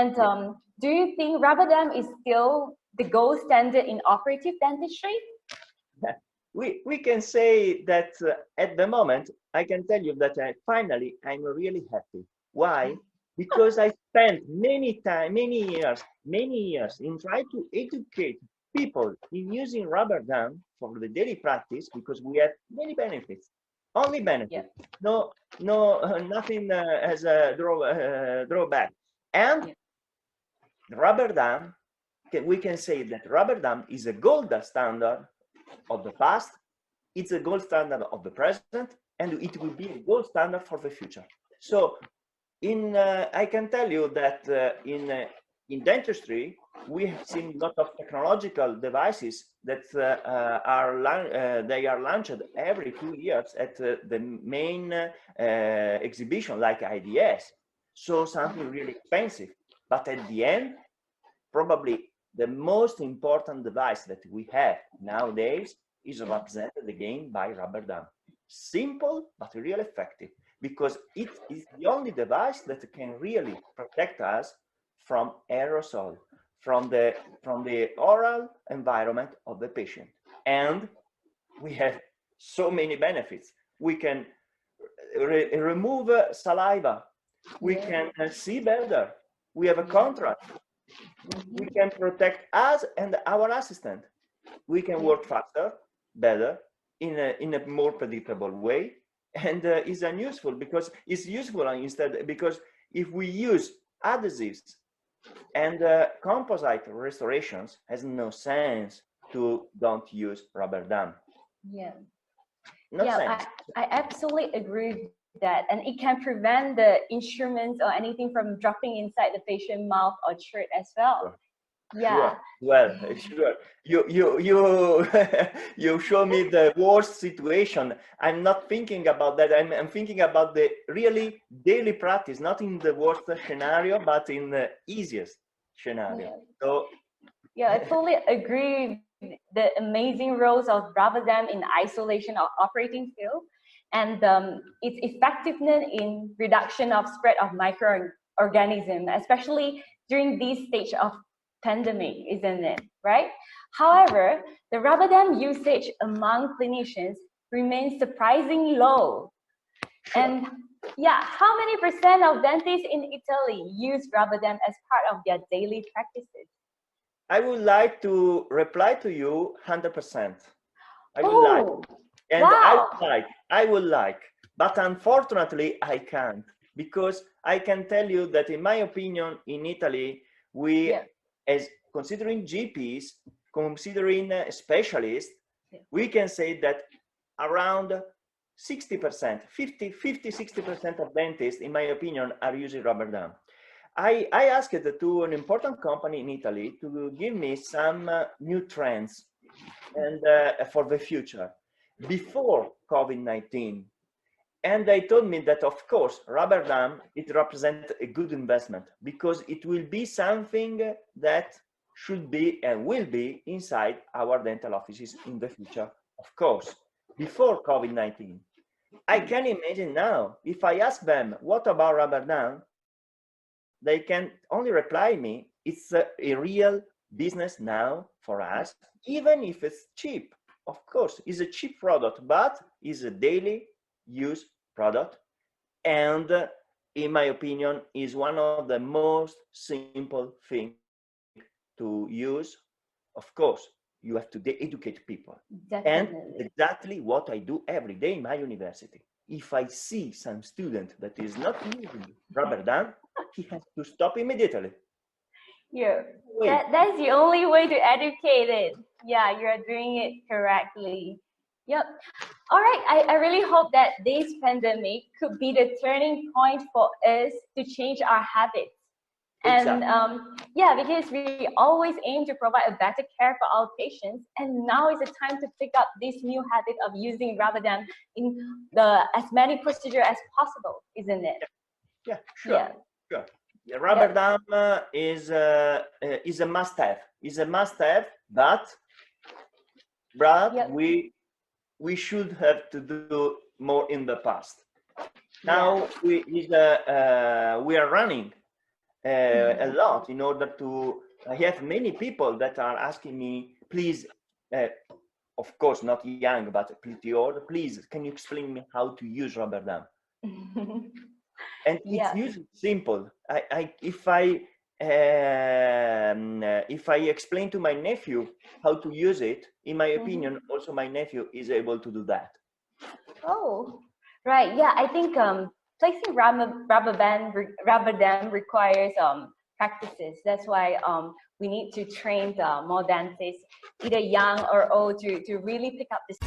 And do you think rubber dam is still the gold standard in operative dentistry? We can say that at the moment, I can tell you that finally I'm really happy. Why? Because I spent many years in trying to educate people in using rubber dam for the daily practice, because we have many benefits, only benefits. Yeah. Nothing as a drawback. And rubber dam, we can say that rubber dam is a gold standard of the past, it's a gold standard of the present, and it will be a gold standard for the future. So I can tell you that in dentistry, we have seen a lot of technological devices that they are launched every 2 years at the main exhibition like IDS. So something really expensive, but at the end, probably the most important device that we have nowadays is represented again by rubber dam. Simple, but really effective, because it is the only device that can really protect us from aerosol, from the oral environment of the patient. And we have so many benefits. We can remove saliva. We can see better. We have a contrast. We can protect us and our assistant. We can work faster, better, in a more predictable way, and is unuseful because it's useful instead, because if we use adhesives and composite restorations, has no sense to don't use rubber dam. Yeah. No sense. I absolutely agree with that, and it can prevent the instruments or anything from dropping inside the patient mouth or throat as well. Sure. Yeah. Sure. Well, sure. You show me the worst situation. I'm not thinking about that. I'm thinking about the really daily practice, not in the worst scenario, but in the easiest scenario. Yeah. So yeah, I totally agree with the amazing roles of rubber dam in isolation of operating field, and its effectiveness in reduction of spread of microorganisms, especially during this stage of pandemic, isn't it? Right? However, the rubber dam usage among clinicians remains surprisingly low. sure. And yeah, how many % of dentists in Italy use rubber dam as part of their daily practices? I would like to reply to you 100%. I would like, and wow. I would like, but unfortunately I can't, because I can tell you that in my opinion, in Italy, we, as considering GPs, considering specialists, we can say that around 60%, 60% of dentists, in my opinion, are using rubber dam. I asked to an important company in Italy to give me some new trends and for the future before COVID-19. And they told me that, of course, rubber dam, it represents a good investment because it will be something that should be and will be inside our dental offices in the future, of course, before COVID-19. I can imagine now, if I ask them, what about rubber dam? They can only reply me, it's a real business now for us, even if it's cheap. Of course, it's a cheap product, but it's a daily use product. And in my opinion, is one of the most simple things to use. Of course, you have to educate people. Definitely. And exactly what I do every day in my university. If I see some student that is not using rubber dam, he has to stop immediately. Yeah, that's the only way to educate it. Yeah, you're doing it correctly. Yep. All right, I really hope that this pandemic could be the turning point for us to change our habits. Exactly. And yeah, because we always aim to provide a better care for our patients, and now is the time to pick up this new habit of using rubber dam in as many procedures as possible, isn't it? Yeah, sure. Yeah. Sure. Yeah, rubber dam is a must-have. Is a must-have, but we should have to do more in the past. Now we are running a lot in order to. I have many people that are asking me, please, of course, not young, but pretty old, please, can you explain me how to use rubber dam? And it's Yeah. usually simple. If I explain to my nephew how to use it, in my opinion, also my nephew is able to do that. Oh, right. Yeah, I think placing rubber dam requires practices. That's why we need to train more dentists, either young or old, to really pick up this.